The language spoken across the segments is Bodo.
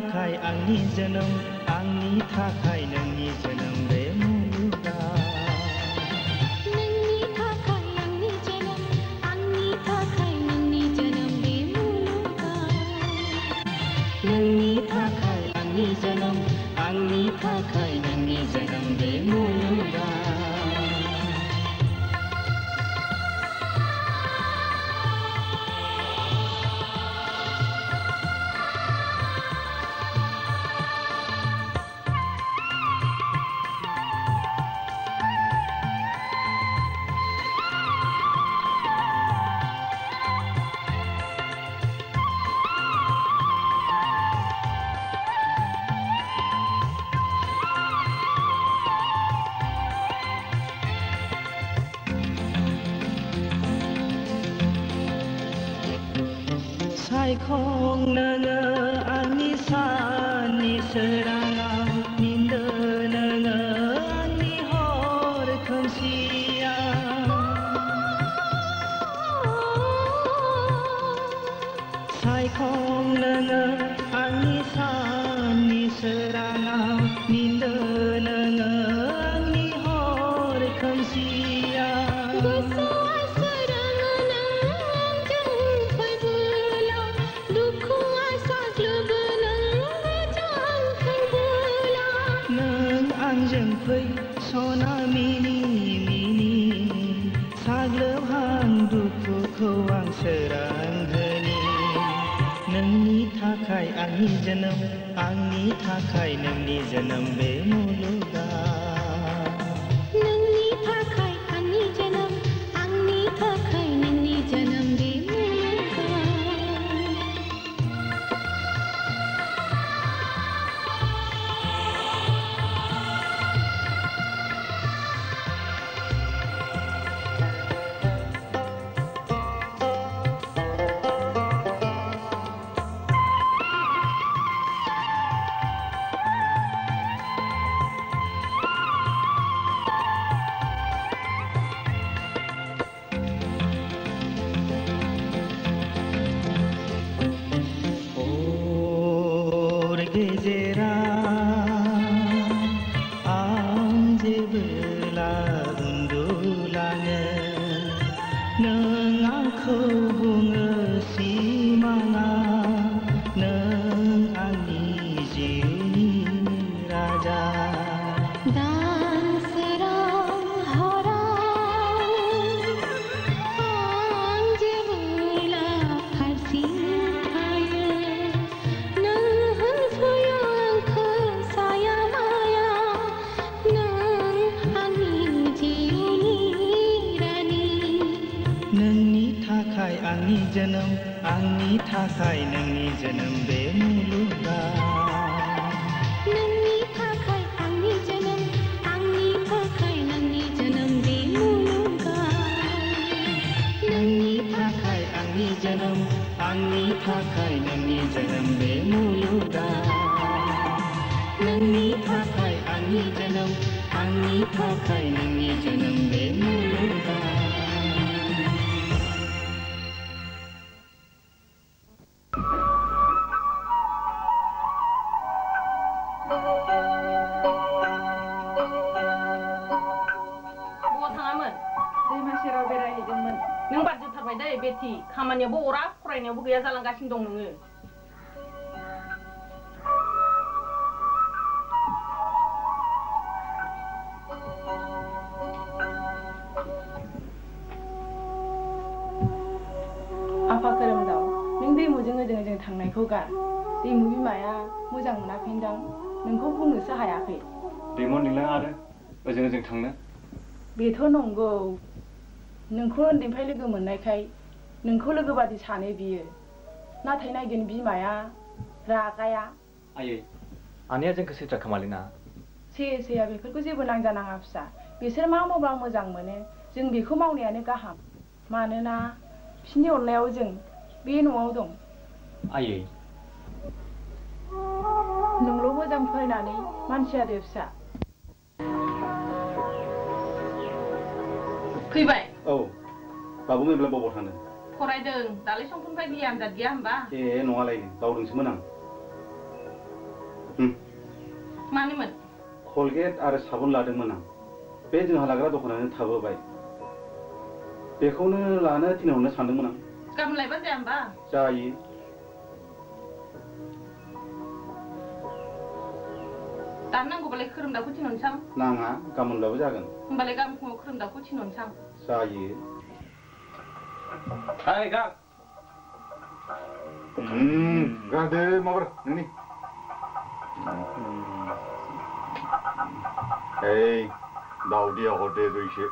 थाखाय आंनि जोनोम आंनि थाखाय नोंनि जोनोम बे मुलुगा नोंनि थाखाय आंनि जोनोम आंनि थाखाय नोंनि जोनोम बे मुलुगा नोंनि थाखाय आंनि जोनोम आंनि थाखाय नोंनि जोनोम बे मुलुगा सायखं नोङो आंनि साननि सोराङाव निन्दो नोङो आंनि हर खोमसियाव सायखं नोङो आंनि साननि सोराङाव निन्दो नोङो आंनि हर खोमसियाव आंजों फै सना मिनि मिनि साग्लोबहां दुखुखौ आं सोरांहोनि नोंनि थाखाय आंनि जोनोम आंनि थाखाय नोंनि जोनोम बे मुलुगा नोंनि थाखाय आंनि जोनोम आंनि थाखाय नोंनि जोनोम बे मुलुगा गेजेरा आं जेबोला उन्दुलाङो नों आंखौ बुङो सिमाङा नों आंनि जिउनि राजा दानसोरां हराव आं जेबोला हारसिं थायो नोंनि थाखाय आंनि जोनोम आंनि थाखाय नोंनि जोनोम बे मुलुगा नोंनि थाखाय आंनि जोनोम आंनि थाखाय नोंनि जोनोम बे मुलुगा नोंनि थाखाय आंनि जोनोम आंनि थाखाय नोंनि जोनोम बे मुलुगा नोंनि थाखाय आंनि जोनोम आंनि थाखाय नोंनि जोनोम बे मुलुगा नों बारजोबथारबाय दै बेथि खामानियावबो अरा फरायनायावबो गैया जालांगासिनो दं नोङो आफा खोरोमदाव नों दैमुजों ओजों थांनायखौ गार दैमु बिमाया मोजां मोनाखैदां नोंखौ बुंनोसो हायाखै दैमु नोंलाय आरो ओजों थांनो बेथ' नंगौ नोंखौ उन्दैनिफ्राय लोगो मोननायखाय नोंखौ लोगो बादि सानो बियो नाथाय नायगोन बिमाया रागाया आयै आनैया जोंखौ सैथ्रा खोमालिना सेया बेफोरखौ जेबो नांजानाङा फिसा बिसोर मा मावबा मोजां मोनो जों बेखौ मावनायानो गाहाम मानोना बिसोरनि अननायाव जों बे न'आव दं आयै नोंल' मोजां फरायनानै मानसि जादो फिसा फैबाय औ बाबु मोनब्ला बबाव थांदों फरायदों दालाय समफोरनिफ्राय गैया आनजाद गैया होनबा ए नङालाय बावदोंसोमोन आं मानोमोन? कलगेट आरो साबुन लादोंमोन आं। बे जोंहा लाग्रा दखानानो थाबोबाय। बेखौनो लानो थिनहरनो सानदोंमोन आं। गाबोन लायबा जाया होमबा? जायो। दानो नांगौबालाय खोरोमदावखौ थिनहरनोसां। नाङा, गाबोनब्लाबो जागोन। होमबालाय गाबोन फुङाव खोरोमदावखौ थिनहरनोसां। जायो। गाब। गादो माबार नोंनि। दावदैया हरदो दैसो।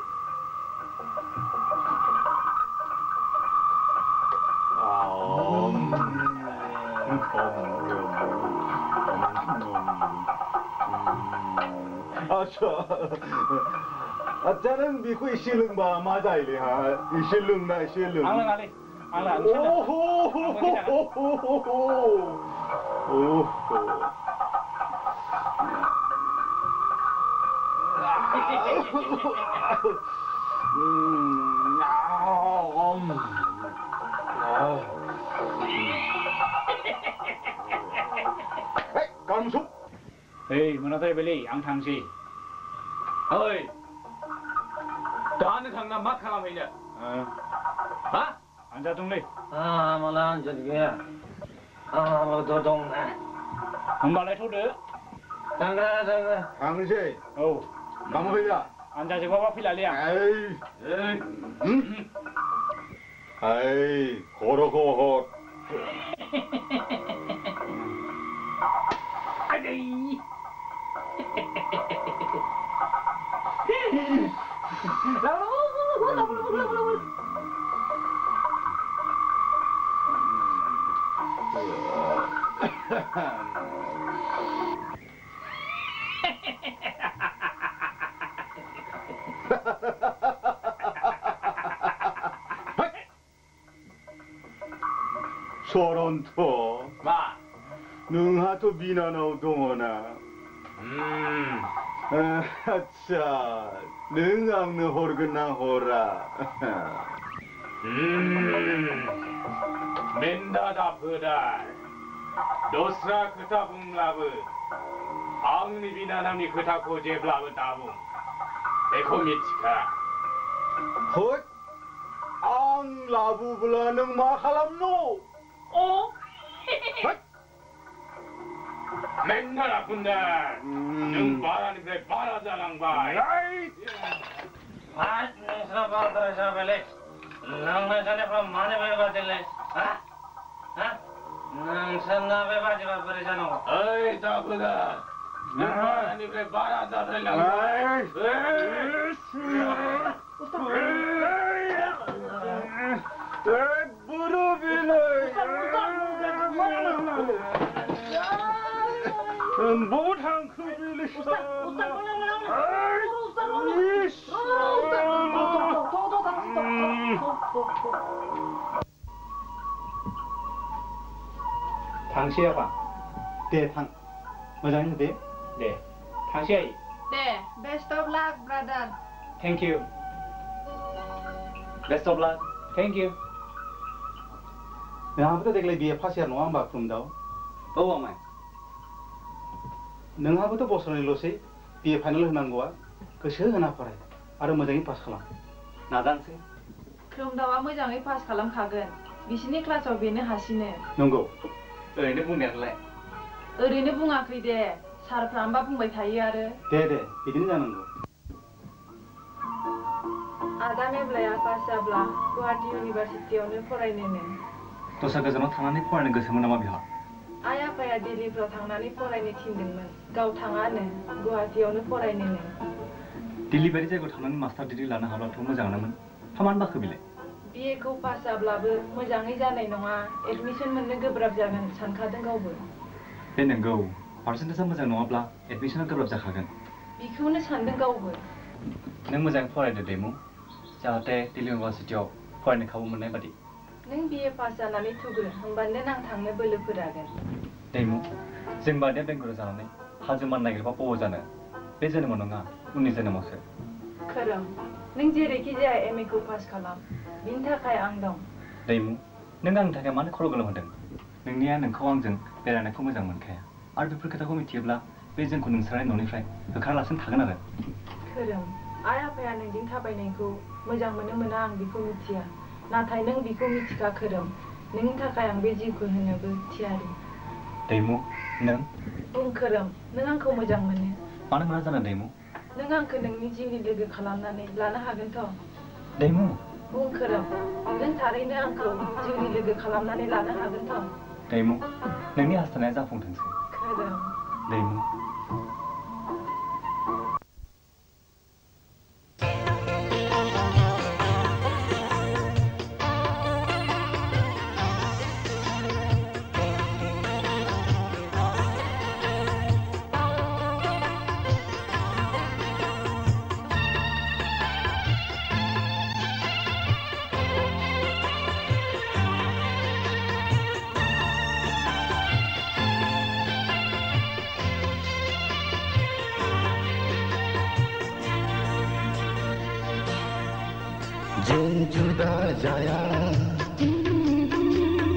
आच्छा नों बेखौ एसे लोंबा मा जायोलै हा? एसे लोंना एसे लों। आं लोङालै। आं लोङा। गामसु। मोनाद्रायबायलै आं थांसै। ओइ दानो थांना मा खालामहैनो? हा? आनजाद दंलै। माला आनजाद गैया। आंनावथ' दं ना। होमबालाय थ'दो। थांनोसै। औ। गाबोन फैला। आनजाद जोबाबा फैलालै आं। खर'खौ हर। 저런터. 마. नोंहाथ' बिनानाव दङना? आच्छा नों आंनो हरगोन ना हरा? मेन्दा दाफोदाय दस्रा खोथा बुंब्लाबो आंनि बिनानावनि खोथाखौ जेब्लाबो दाबुं। बेखौ मिथिखा। होद आं लाबोब्ला नों मा खालामनो? मेन्दा दाफोदाय नों बारानिफ्राय बारा जालांबाय। नोंस्रा बाराद्राय जाबायलै। लोंनाय जानायफ्रा मानो बेबादिलै? नोंसोरना बेबादिबा बोरै जानांगौ? ओइ दाफोदाय नों बारानिफ्राय बारा जाद्रायलांबाय। बबाव थांखो बेलाय? थांसै आफा। दे थां मोजाङै दे। दे थांसै आइ। दे best of luck brother. Thank you. Best of luck. Thank you. नोंहाबोथ' देग्लाय बिए फार्स्ट इयार नङा होमबा खुमदाव? औ आमाय। नोंहाबोथ' बोसोरनैल'सै बिए फाइनाल होनांगौआ। गोसो होना फराय आरो मोजाङै पास खालाम। नाजानोसै। खोमदावा मोजाङै पास खालामखागोन। बिसिनि क्लासाव बेनो हासिनो। नंगौ। ओरैनो बुंनायालाय? ओरैनो बुङाखै दे। सारफ्रा होमबा बुंबाय थायो आरो। दे बिदिनो जानांगौ। आदा मेब्लाया पास जाब्ला गुवाहाटी इउनिभारसिटियावनो फरायनोनो। दस्रा गोजानाव थांनानै फरायनो गोसोमोन नामा बिहा? आइ आफाया दिल्लीफ्राव थांनानै फरायनो थिनदोंमोन। गाव थाङानो गुवाहाटीयावनो फरायनोनो। दिल्ली बायदि जायगायाव थांनानै मास्टार डिग्री लानो हाब्लाथ' मोजाङानोमोन। मानो बाखो बेलाय? बिएखौ पास जाब्लाबो मोजाङै जानाय नङा। एडमिसन मोननो गोब्राब जागोन सानखादों गावबो। बे नंगौ। पार्सेन्टेजआ मोजां नङाब्ला एडमिसना गोब्राब जाखागोन। बेखौनो सानदों गावबो। नों मोजाङै फरायदो दैमु। जाहाथे दिल्ली इउनिभारसिटियाव फरायनो खाबु मोननाय बादि। नों बिए पास जानानै थुग्रो होमबानो आं थांनो बोलो फोरागोन। दैमु जों बादिया बेंगुराव जानानै हाजो मान नागिरबा बबाव जानो? बे जोनोमाव नङा उननि जोनोमावसो। खोरोम नों जेरैखि जाया एम ए खौ पास खालाम। बिनि थाखाय आं दं। दैमु नों आंनि थाखाय मानो खर' गोलोम होदों? नोंनिया नोंखौ आंजों बेरायनायखौ मोजां मोनखाया। आरो बेफोर खोथाखौ मिथियोब्ला बे जोंखौ नोंसोरनि न'निफ्राय होखारालासिनो थागोन आरो। खोरोम, आइ आफाया नोंजों थाबायनायखौ मोजां मोनो मोना आं बेखौ मिथिया, नाथाय नों बेखौ मिथिखा खोरोम, नोंनि थाखाय आं बे जिउखौ होनोबो थियारि। दैमु, नों? बुं खोरोम, नों आंखौ मोजां मोनो? मानो मोना जानो दैमु? नों आंखौ नोंनि जिउनि लोगो खालामनानै लानो हागोनथ'? दैमु? बुं खोरोम, नों थारैनो आंखौ जिउनि लोगो खालामनानै लानो हागोनथ'? दैमु, नोंनि हास्थायनाया जाफुंथोंसै। खोरोम। दैमु। जों जुदा जाया,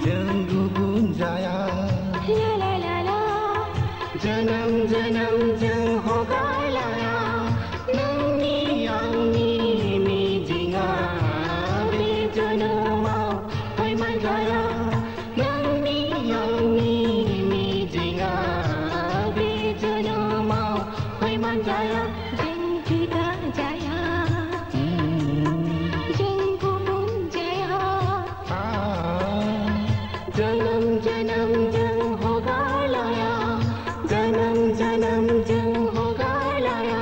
जों गुबुन जाया, जोनोम जोनोम जों हगारलाया, नोंनि आंनि मिजिंआ बे जोनोमाव फैमाल जाया, नोंनि आंनि मिजिंआ बे जोनोमाव फैमाल जाया। जों जुदा जाया, जन्म जन्म जों हगारलाया, जन्म जन्म जों हगारलाया।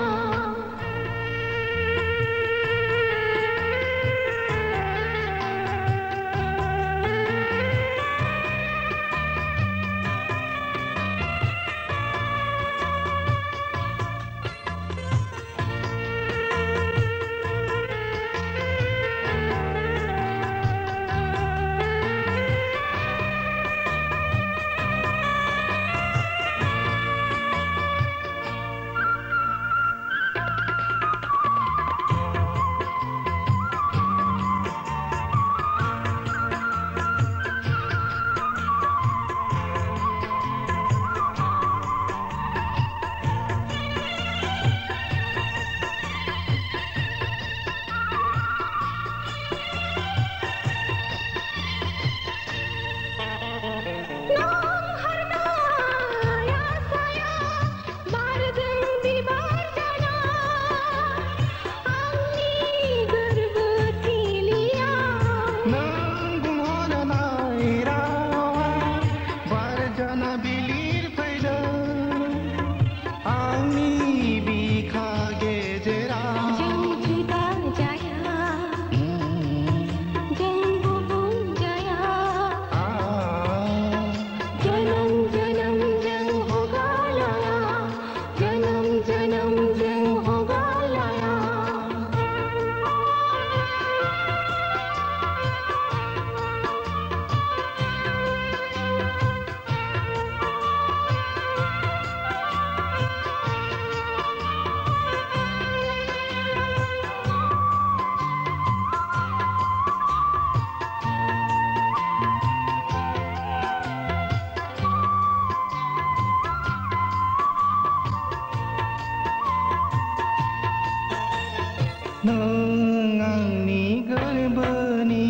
नों आंनि गोरबोनि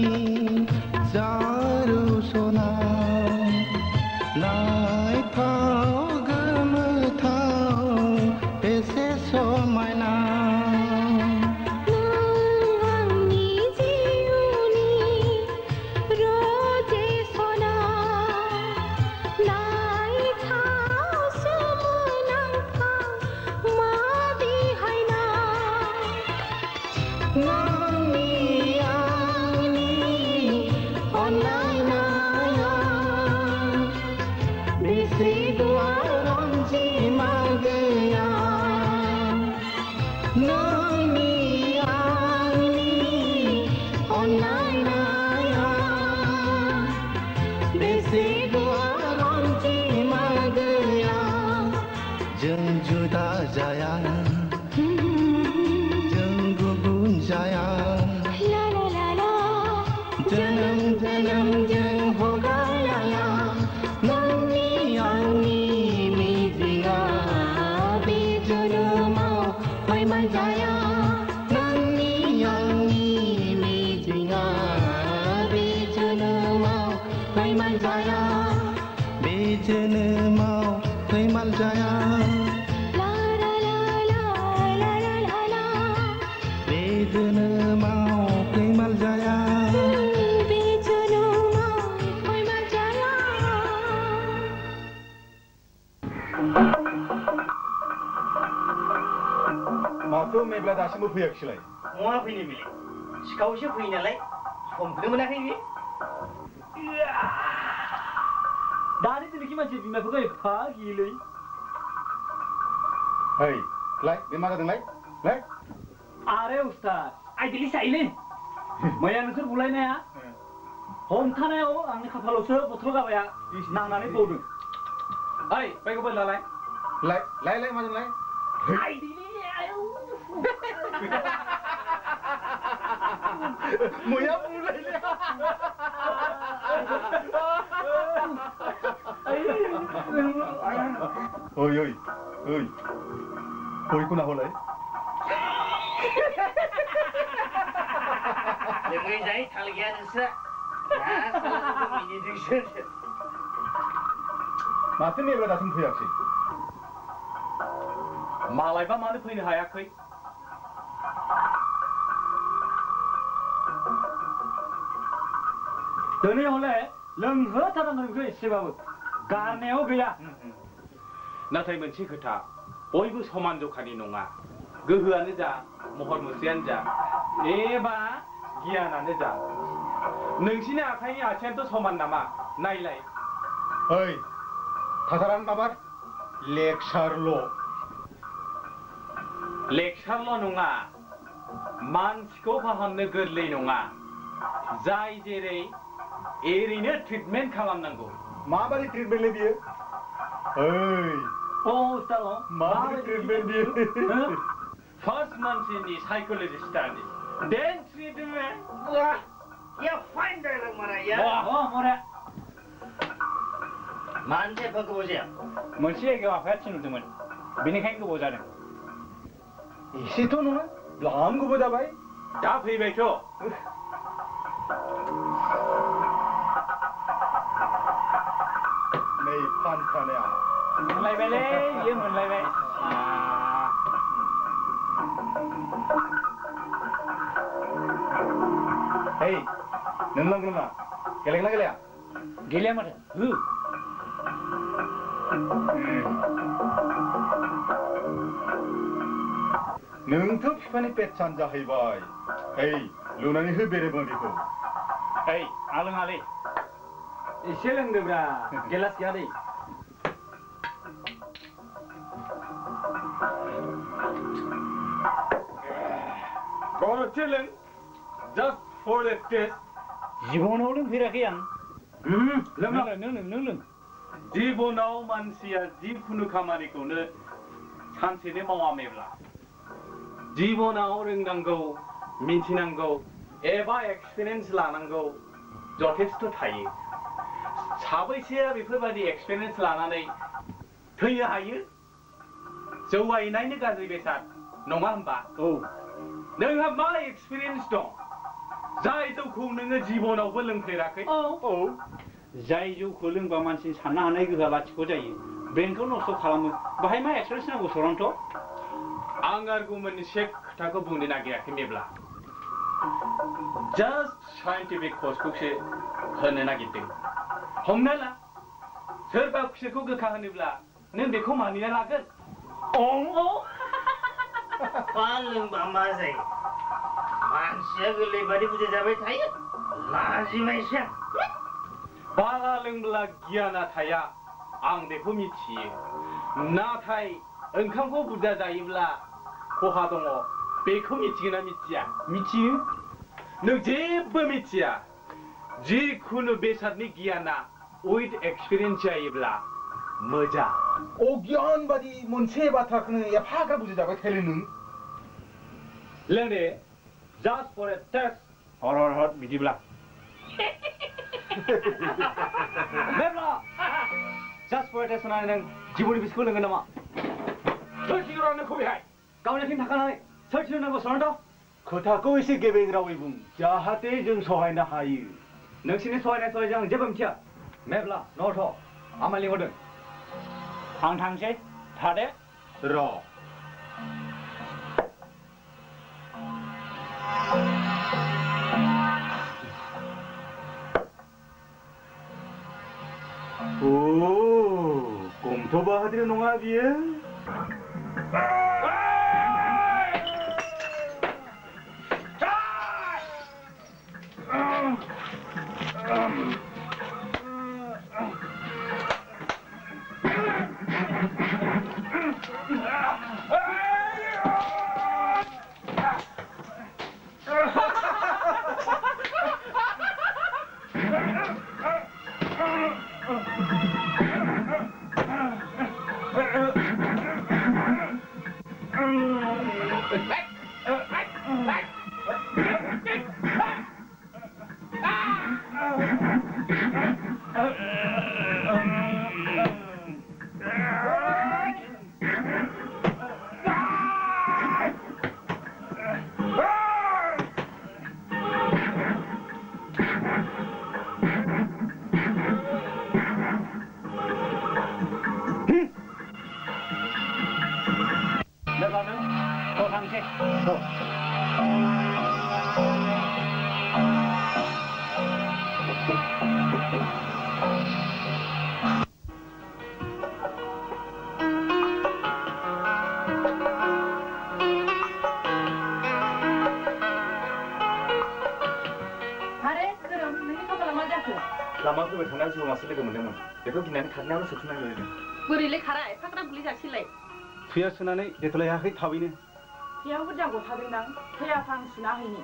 जारु सना, नायथाव गोमोथाव बेसे समायना। जों जुदा जाया, जों गुबुन जाया, जन्म जन्म जों हगारलाया, नोंनि आंनि मिजिंआ फैमाल जाया नोंनि आंनि मिजिंआ बे जोनोमाव फैमाल जाया बे जोनोमाव फैमाल जाया ला ला ला ला ला ला ला ला बे जोनोमाव फैमाल जाया बे जोनोमाव फैमाल जाया माथो मेब्ला दासिमबो फैयाखिसैलाय महा फैनो बेलाय सिखावसो फैयो नालाय समखौनो मोनाखै बे दानि दिनैखि मानसि बिमाफोरखौ एफा गियोलै ओइ लाय बे मा जादोंलाय लाय आरे उस्ताद आइदिलि साइले मैया नोंसोर बुलायनाया हमथानायाव आंनि खाफालावसो बथल गाबाया नांनानै बौदों ओइ बैखौ बोलालाय लाय लाय लाय मा जादोंलाय आइदिलि मैया बुलायले ओइ ओइ ओइ बयखौ नाहरलाय मोजाङै थाल गैया नोंस्रा मिनिदोंसो माथो मेब्ला दासिम फैयाखिसै मालायबा मानो फैनो हायाखै दिनै हले लोंहोथारनांगोन बेखौ एसेबाबो गारनायाव गैया नाथाय मोनसे खोथा बयबो समान जखानि नङा गोहोआनो जा महर मुस्रियानो जा एबा गियानानो जा नोंसिनि आखाइनि आथिङानोथ' समान नामा नायलाय ओइ थाथारानो माबार लेक्सारल' नङा मानसिखौ फाहामनो गोरलै नङा जाय जेरै एरैनो ट्रिटमेन्ट खालामनांगौ माबायदि ट्रिटमेन्टलै बियो ओइ अ उस्ताद माबायदि ट्रिटमेन्ट बियो फार्स्ट मानसिनि साइकोलॉजी स्टाडी देन ट्रिटमेन्ट या फाइन डायलॉग मारा या मरे मानसि एफा गोबाव जाया मोनसे जायगायाव आफाया थिनहरदोंमोन बेनिखायनो गोबाव जादों एसेथ' नङा लाम गोबाव जाबाय दा फैबायथ' नै फानखानाया मोनलायबायलै बियो मोनलायबाय ओइ नों नांगौ नामा गेलेगोना गेलेया गेलेया माथो हो नोंथ' बिफानि पेटसान जाहैबाय ओइ लुनानै हो बेरेबो बेखौ ओइ आं लोङालै एसे लोंदोब्रा गेलास गैया दै गरदसे लों just for the taste जिबनाव लोंफेराखै आं नों लों जिबनाव मानसिया जिखुनु खामानिखौनो सानसेनो मावामेब्ला जिबनाव रोंनांगौ मिथिनांगौ एबा एक्सपिरियेन्स लानांगौ जथेस्थ' थायो साबैसेया बेफोरबायदि एक्सपिरियेन्स लानानै थैनो हायो जौगायनायनि गाज्रि बेसाद नङा होमबा औ नोंहा मा एक्सपिरियेन्स दं जाय जौखौ नोङो जिबनावबो लोंफेराखै औ जाय जौखौ लोंबा मानसिनि साननो हानाय गोहोआ लाथिख' जायो ब्रेनखौ नस्थ' खालामो बाहाय मा एक्सपिरियेन्स नांगौ सरान्थ' आं आरो मोनसे खोथाखौ बुंनो नागिराखै मेब्ला जास्ट साइन्टिफिक कजखौसो होनो नागिरदों हमना ला सोरबा खुसेरखौ गोखा होनोब्ला नों बेखौ मानिना लागोन लोंबा मा जायो मानसिया गोरलै बादि बुजायजाबाय थायो लाजिबायसो बारा लोंब्ला गियाना थाया आं बेखौ मिथियो नाथाय ओंखामखौ बुरजा जायोब्ला खहा दङ बेखौ मिथिगोना मिथिया मिथियो नों जेबो मिथिया जिखुनु बेसादनि गियाना उइथ एक्सपिरियेन्स जायोब्ला मोजां अगियान बादि मोनसे बाथ्राखौनो एफाग्रा बुजिजाबाय थायो नों लों दे जास्ट फर ए टेस्ट हर बिदिब्ला मेब्ला जास्ट फर ए टेस्ट होनानै नों जिबौनि बिस्कुट लोंगोन नामा सिगाङाव नोंखौ बेहाय गावनि आथिं थाखानानै सोरथिनांगौ सनथ' खोथाखौ एसे गेबें रावै बुं जाहाथे जों सहायनो हायो नोंसिनि सहायनाय सहायजों आं जेबो मिथिया मेब्ला न'थ' आमाय लिंहरदों आं थांसै थादे र' कमथ' बाहादुर नङा बियो लामा फैबाय थानायाव जिबौ मासे लोगो मोनदोंमोन बेखौ गिनानै खारनायावनो सोथुमनाय नुदों बोरैलै खारा एफाग्राब गुलि जासिलाय थैया सोनानै देथ'लायाखै थाबैनो थैयाव बुरजा गथादोंदां थैया फां सुना हैनि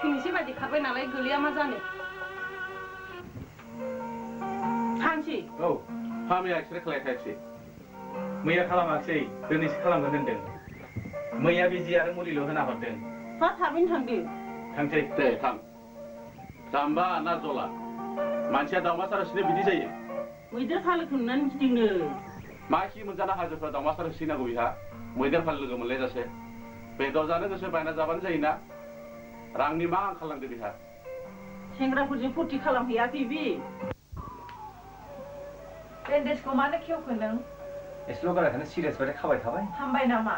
फिनिसि बायदि खारबाय नालाय गोलैया मा जानो हानसि औ फाहामनाया एक्सरे खालायखायाखिसै मैया खालामाखिसै दिनैसो खालामगोन होनदों मैया बिजि आरो मुलिल' होना हरदों मा थाबैनो थांदो थांसै दे थां जाम्बा ना जला मानसिया दाउमा सारासिनो बिदि जायो मैदेर फालोखौ नुनानै गिदिंनो मा खि मोनजाना हाजोफ्रा दाउमा सारा सिनांगौ बिहा मैदेर फालो लोगो मोनलायजासे बेदर जानो गोसो बायना जाबानो जायोना रांनि मा आंखाल नांदो बिहा सेंग्राफोरजों फुरथि खालामहैयाखै बि बेन्डेजखौ मानो खेवखो नों एसेल' गारायखानो सिरियास बायदि खाबाय थाबाय हामबाय नामा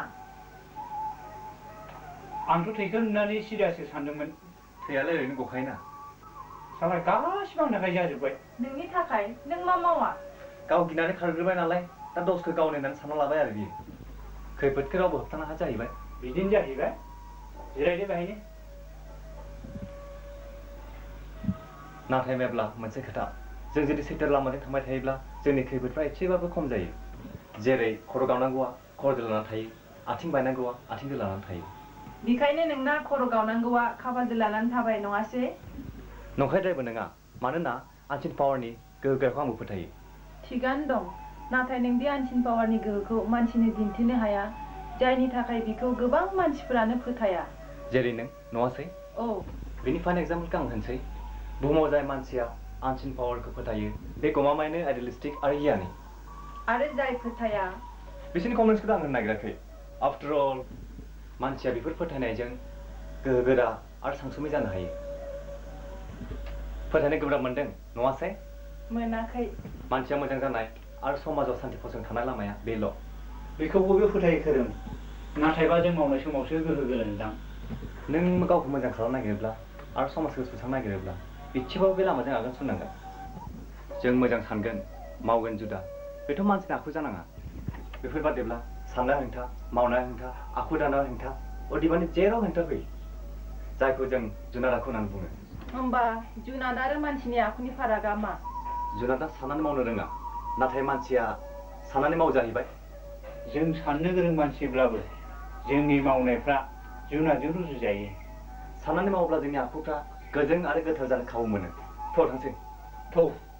आंथ' थैखौ नुनानै सिरियासो सानदोंमोन थैयालाय ओरैनो गखायोना साला गासिबो आंनि थाखाय जाजोब्बाय नोंनि थाखाय नों मा मावा गाव गिनानै खारग्रोबाय नालाय दा दसखौ गावनो होननानै सानना लाबाय आरो बियो खैफोदखौ रावबो होबथानो हाया जाहैबाय बिदिनो जाहैबाय जिरायदो बेहायनो नाथाय मेब्ला मोनसे खोथा जों जुदि सैथो लामाजों थांबाय थायोब्ला जोंनि खैफोदफ्रा एसेबाबो खम जायो जेरै खर' गावनांगौआ खर' दोलानानै थायो आथिं बायनांगौआ आथिं दोलानानै थायो बेखायनो नोंना खर' गावनांगौआ खाफाल दोलानानै थाबाय नङासै नंखायद्रायबो नङा मानोना आनसिन पावारनि गोहोगोराखौ आंबो फोथायो थिगानो दं नाथाय नों बे आनसिन पावारनि गोहोखौ मानसिनो दिन्थिनो हाया जायनि थाखाय बिखौ गोबां मानसिफोरानो फोथाया जेरै नों नङासै औ बेनि फाइन एग्जाम्पलखौ आं होनसै बुहुमाव जाय मानसिया आनसिन पावारखौ फोथायो बे गमामायैनो आइडियलिस्टिक आरो गियानि आरो जाय फोथाया बिसोरनि कमेन्ट्सखौ आं होनो नागिराखै आफ्टर अल मानसिया बेफोर फोथायनायजों गोहोगोरा आरो सानसुमै जानो हायो फोथायनो गोब्राब मोनदों नङासै मोनाखै मानसिया मोजां जानाय आरो समाजाव सान्थि फसं थानाय लामाया बेल' बेखौ बयबो फोथायो खोरोम नाथायबा जों मावनाय समावसो गोहो गोलोन्दां नों गावखौ मोजां खालामनो नागिरोब्ला आरो समाजखौ सुस्रांनो नागिरोब्ला इसेबाबो बे लामाजों आगान सुरनांगोन जों मोजां सानगोन मावगोन जुदा बेथ' मानसिनि आखु जानाङा बेफोर बादिब्ला साननाय हेंथा मावनाय हेंथा आखु दानाय हेंथा अदेबानि जेराव हेंथा फैयो जायखौ जों जुनार आखु होननानै बुङो होमबा जुनाद आरो मानसिनि आखुनि फारागा मा जुनादा साननानै मावनो रोङा नाथाय मानसिया साननानै मावजाहैबाय जों साननो गोरों मानसिब्लाबो जोंनि मावनायफ्रा जुनादजों रुजुजायो साननानै मावोब्ला जोंनि आखुफ्रा गोजों आरो गोथार जानो खाबु मोनो थ' थांसै थ'